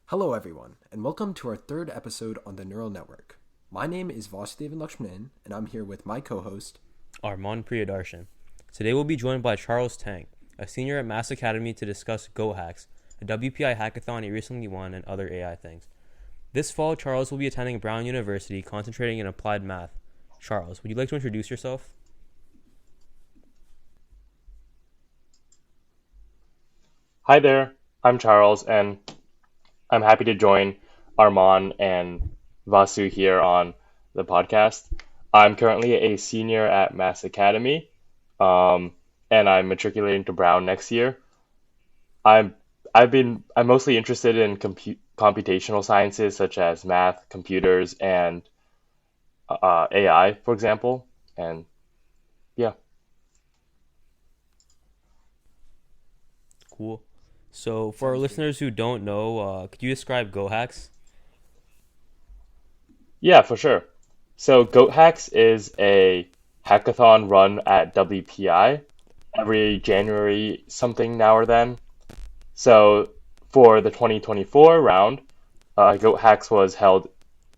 Hello, everyone, and welcome to our third episode on the Neural Network. My name is Vasudevan Lakshmanan, and I'm here with my co-host, Armaan Priyadarshan. Today we'll be joined by Charles Tang, a senior at Mass Academy, to discuss GOATHACKS, a WPI hackathon he recently won, and other AI things. This fall, Charles will be attending Brown University, concentrating in applied math. Charles, would you like to introduce yourself? Hi there, I'm Charles, and I'm happy to join Armaan and Vasu here on the podcast. I'm currently a senior at Mass Academy, um, and I'm matriculating to Brown next year. I'm I'm mostly interested in computational sciences such as math, computers, and AI, for example. And yeah, Cool. So, for our sounds great. listeners who don't know, could you describe GOATHACKS? yeah, for sure. So GoatHacks is a hackathon run at WPI every January something now or then. So for the 2024 round, Goat Hacks was held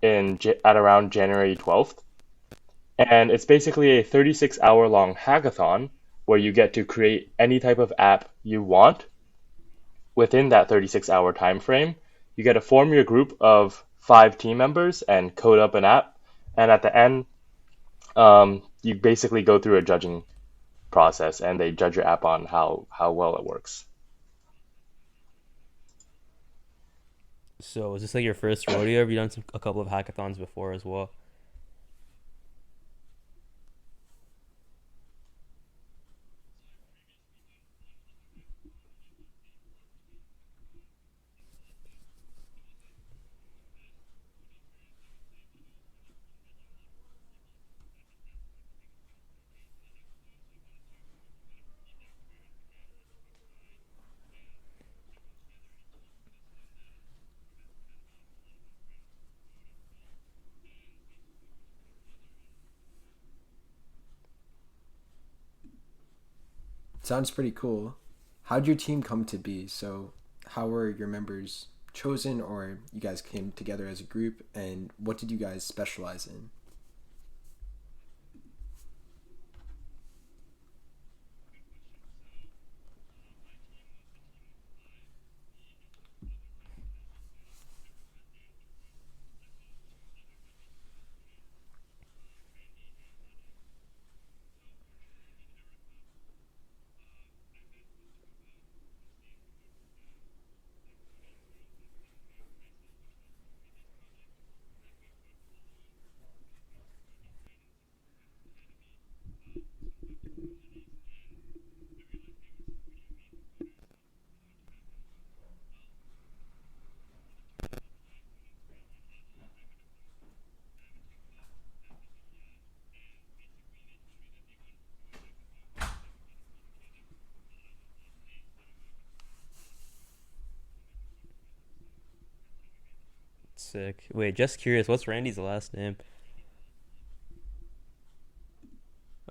at around January 12th, and it's basically a 36-hour long hackathon where you get to create any type of app you want within that 36-hour time frame. You get to form your group of 5 team members and code up an app, and at the end, you basically go through a judging process, and they judge your app on how well it works. So, is this like your first rodeo? Have you done a couple of hackathons before as well? Sounds pretty cool. How'd your team come to be? So, how were your members chosen, or you guys came together as a group, and what did you guys specialize in? Sick. Wait, just curious, what's Randy's last name?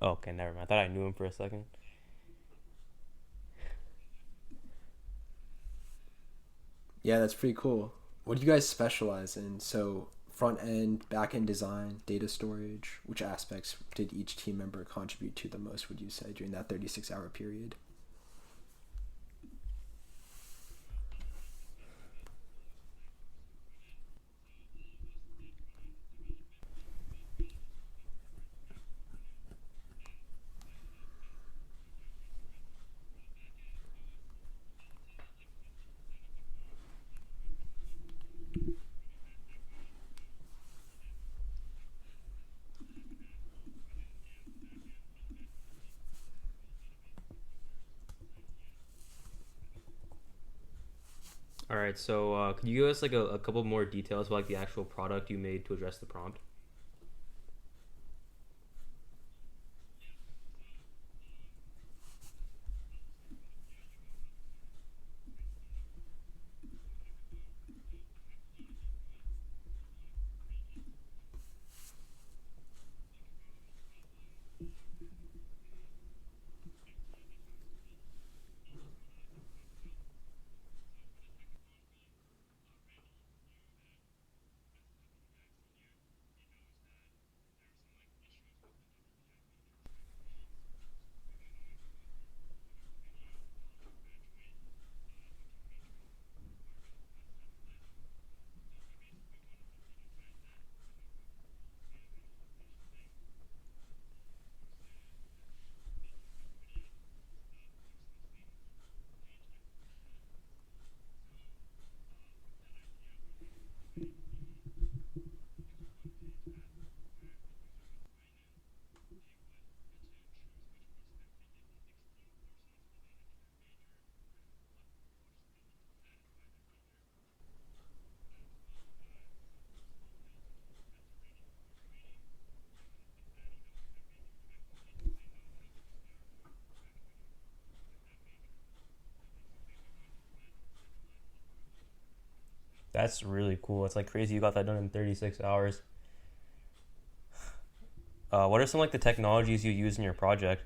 Oh, okay, never mind. I thought I knew him for a second. Yeah, that's pretty cool. What do you guys specialize in? So, front end, back end design, data storage, which aspects did each team member contribute to the most, would you say, during that 36-hour period? All right, so could you give us like a couple more details about like the actual product you made to address the prompt? That's really cool. It's like crazy you got that done in 36 hours. What are some like the technologies you use in your project?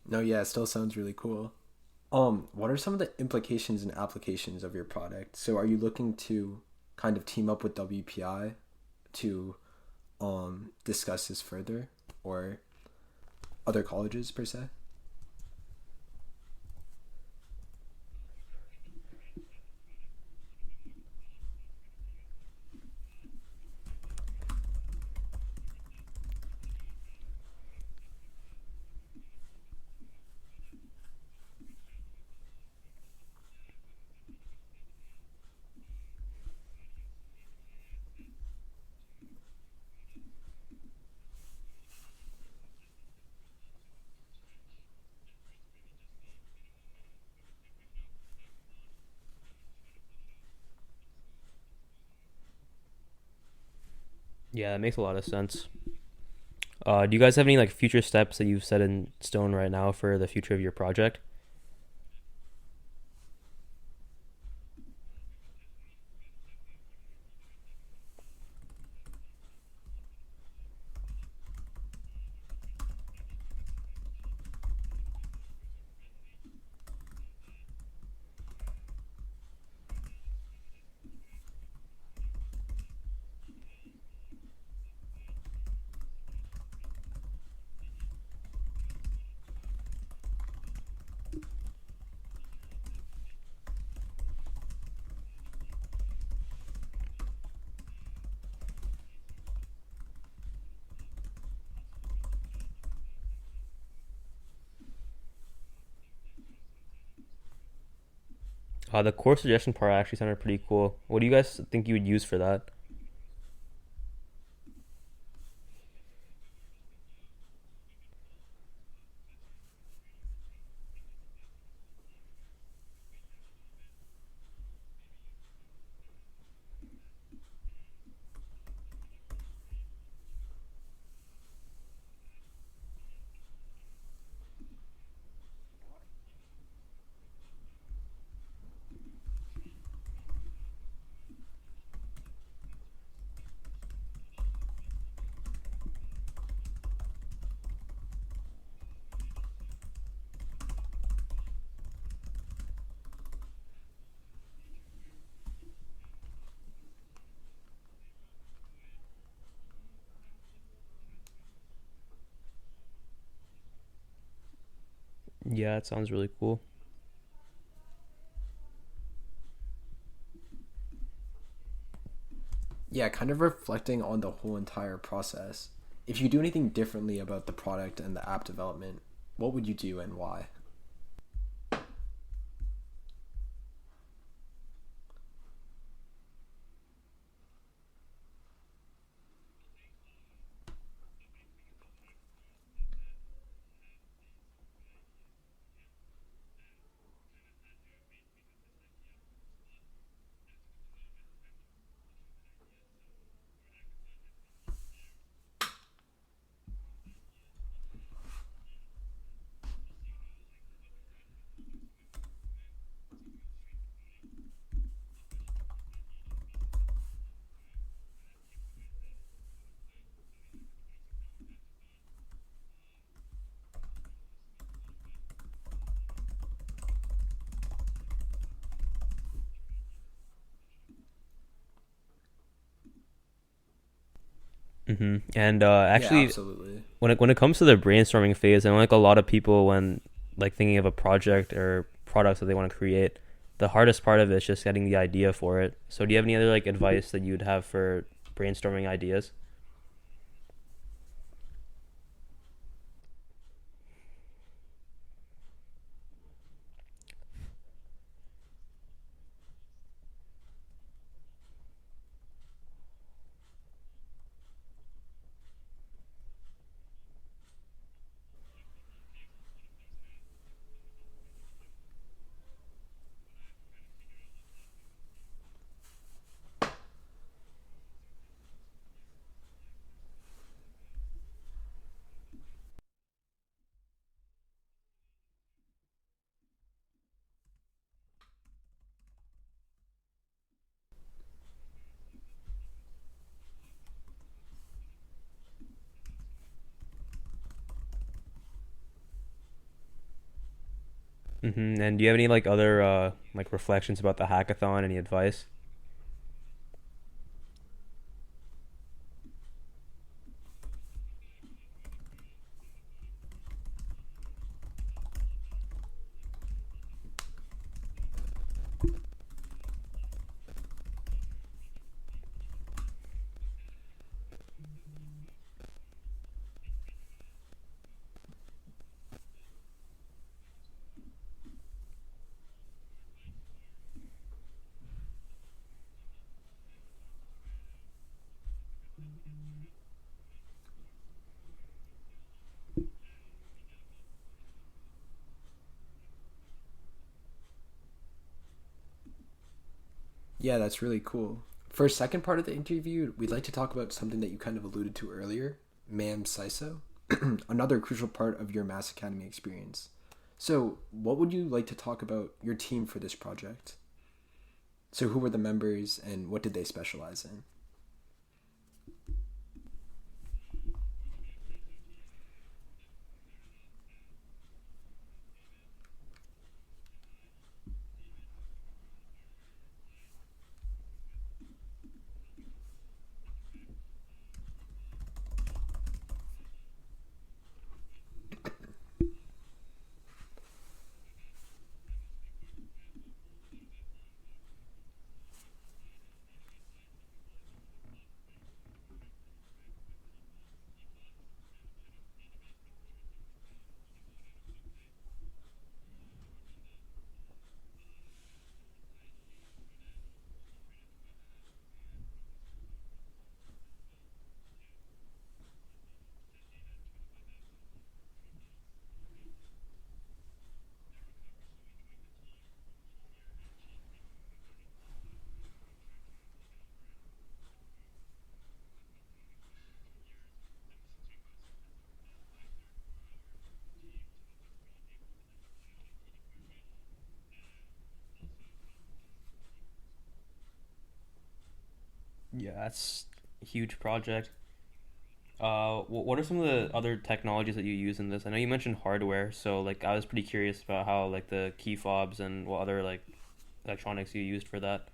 No, yeah, it still sounds really cool. What are some of the implications and applications of your product? So are you looking to kind of team up with WPI to discuss this further, or other colleges per se? Yeah, that makes a lot of sense. Do you guys have any like future steps that you've set in stone right now for the future of your project? The course suggestion part actually sounded pretty cool. What do you guys think you would use for that? Yeah, it sounds really cool. Yeah, kind of reflecting on the whole entire process. If you do anything differently about the product and the app development, what would you do and why? And Yeah, actually, absolutely. when it comes to the brainstorming phase, and like a lot of people when like thinking of a project or products that they want to create, the hardest part of it is just getting the idea for it. So do you have any other like advice that you'd have for brainstorming ideas? And do you have any like other like reflections about the hackathon? Any advice? Yeah, that's really cool. For a second part of the interview, we'd like to talk about something that you kind of alluded to earlier, MAMS SISO, another crucial part of your Mass Academy experience. So, what would you like to talk about your team for this project? So, who were the members and what did they specialize in? Yeah, that's a huge project. What are some of the other technologies that you use in this? I know you mentioned hardware, so like I was pretty curious about how like the key fobs and what other like electronics you used for that.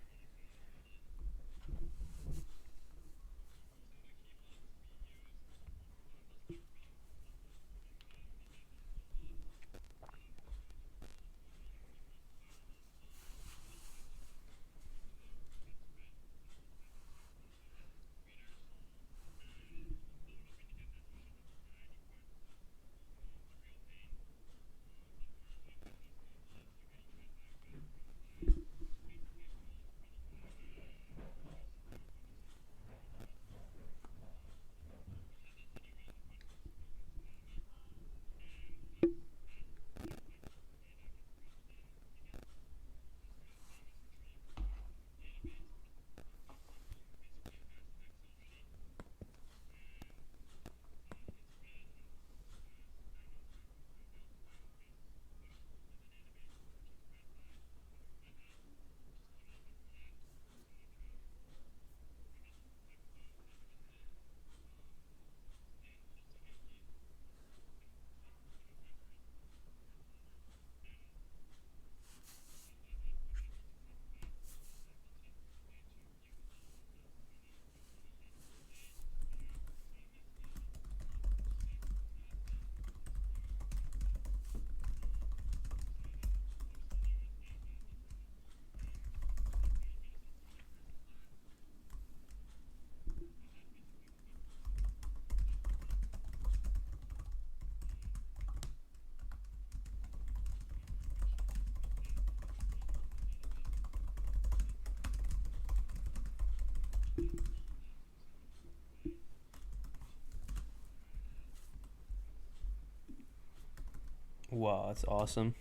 Wow, that's awesome.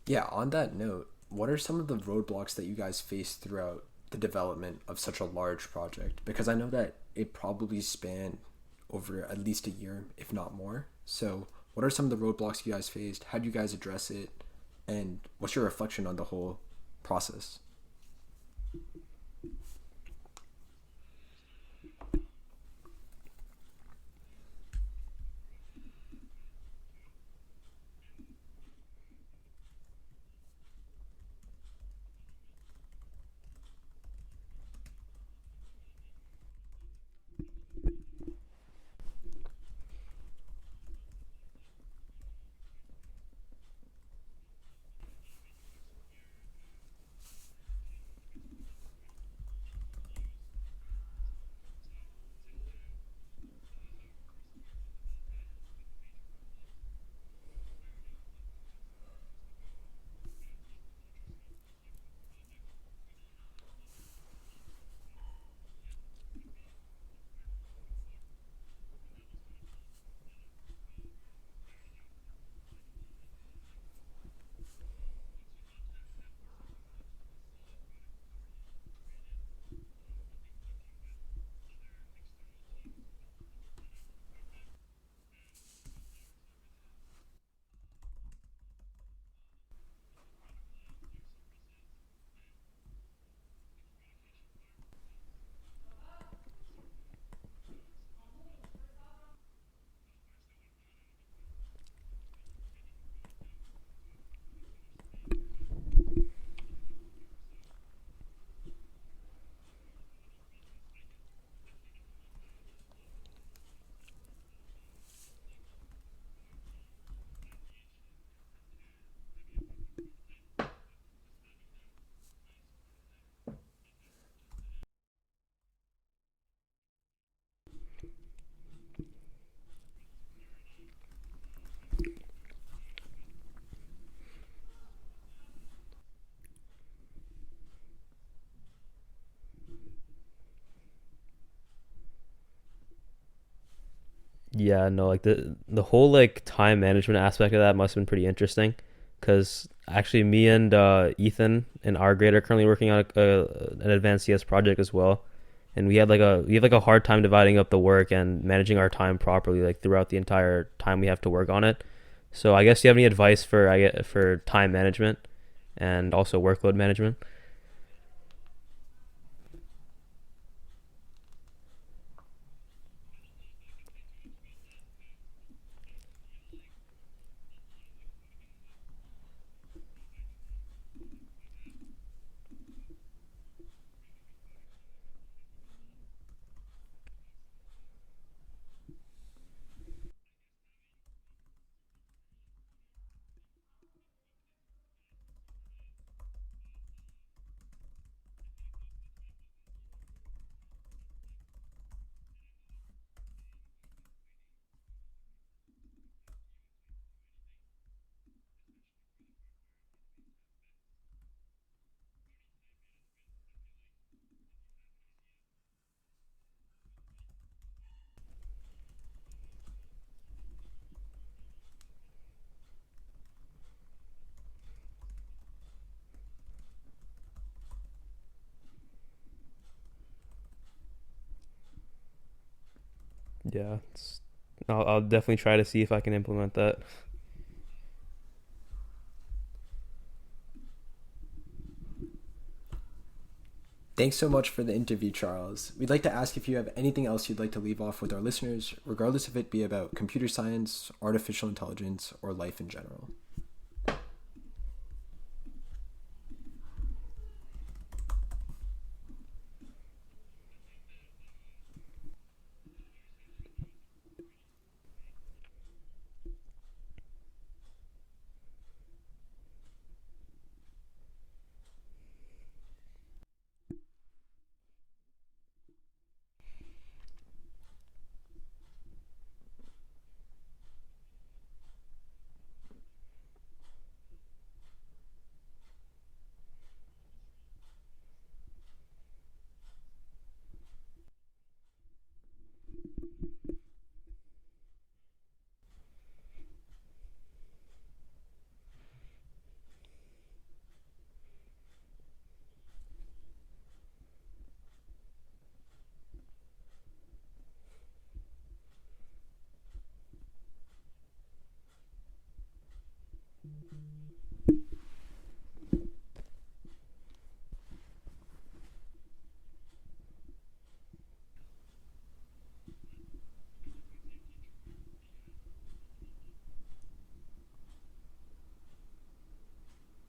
Yeah, on that note, what are some of the roadblocks that you guys faced throughout the development of such a large project? Because I know that it probably spanned over at least a year, if not more. So, what are some of the roadblocks you guys faced? How do you guys address it? And what's your reflection on the whole process? Yeah, no, like the whole like time management aspect of that must have been pretty interesting, because actually me and Ethan in our grade are currently working on an advanced CS project as well, and we have like a hard time dividing up the work and managing our time properly like throughout the entire time we have to work on it. So I guess you have any advice for for time management and also workload management? Yeah, I'll definitely try to see if I can implement that. Thanks so much for the interview, Charles. We'd like to ask if you have anything else you'd like to leave off with our listeners, regardless if it be about computer science, artificial intelligence, or life in general.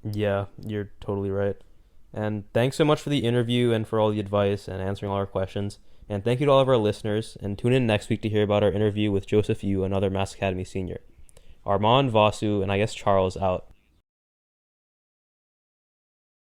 Yeah, you're totally right. And thanks so much for the interview and for all the advice and answering all our questions. And thank you to all of our listeners. And tune in next week to hear about our interview with Joseph Yu, another Mass Academy senior. Armand, Vasu, and I guess Charles out.